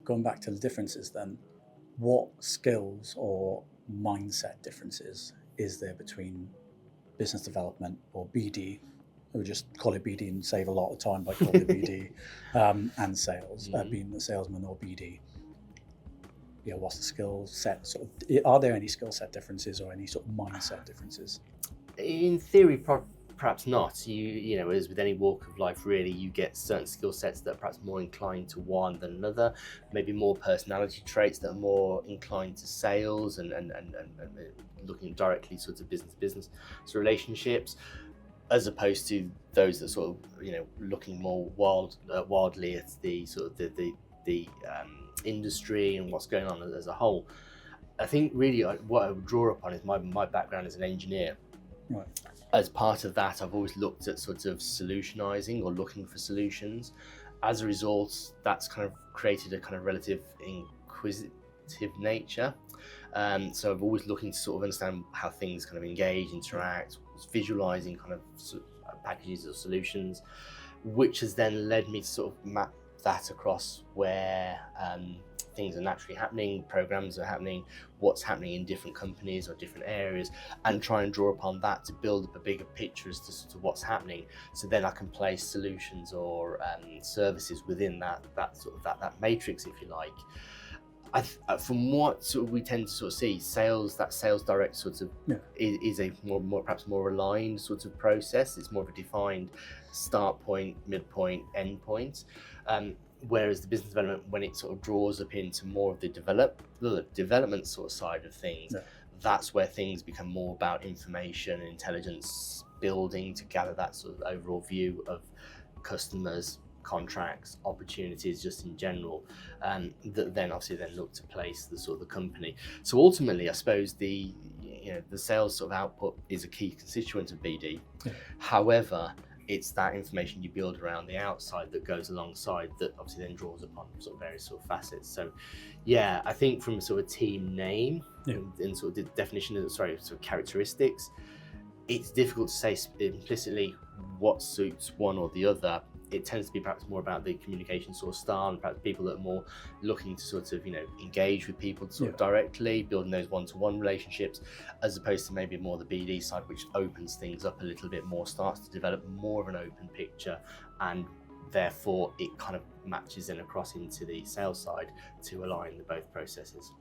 going back to the differences then, what skills or mindset differences is there between business development or BD? We just call it BD and save a lot of time by calling it BD, and sales, being the salesman or BD. What's the skill set? Are there any skill set differences or any sort of mindset differences? In theory, perhaps not. You know, as with any walk of life, really, you get certain skill sets that are perhaps more inclined to one than another. Maybe more personality traits that are more inclined to sales and looking directly sort of business so relationships, as opposed to those that sort of, you know, looking more wildly at the sort of the industry and what's going on as a whole. I think really what I would draw upon is my background as an engineer. Right. As part of that, I've always looked at sort of solutionizing or looking for solutions. As a result, that's kind of created a kind of relative inquisitive nature. So I've always looking to sort of understand how things kind of engage, interact, visualizing kind of packages or solutions, which has then led me to sort of map that across where things are naturally happening, programs are happening, what's happening in different companies or different areas, and try and draw upon that to build up a bigger picture as to sort of what's happening. So then I can place solutions or services within that matrix, if you like. From what sort of we tend to sort of see, sales direct sort of is a perhaps more aligned sort of process. It's more of a defined start point, midpoint, end point. Whereas the business development, when it sort of draws up into more of the development sort of side of things, that's where things become more about information and intelligence building to gather that sort of overall view of customers, contracts, opportunities just in general, that then obviously then look to place the sort of the company. So ultimately, I suppose the sales sort of output is a key constituent of BD. However, it's that information you build around the outside that goes alongside that obviously then draws upon sort of various sort of facets. So yeah, I think from a sort of team name and sort of the definition of sort of characteristics, it's difficult to say implicitly what suits one or the other. It tends to be perhaps more about the communication sort of style, and perhaps people that are more looking to sort of, you know, engage with people sort of directly, building those one-to-one relationships, as opposed to maybe more the BD side, which opens things up a little bit more, starts to develop more of an open picture, and therefore it kind of matches in across into the sales side to align the both processes.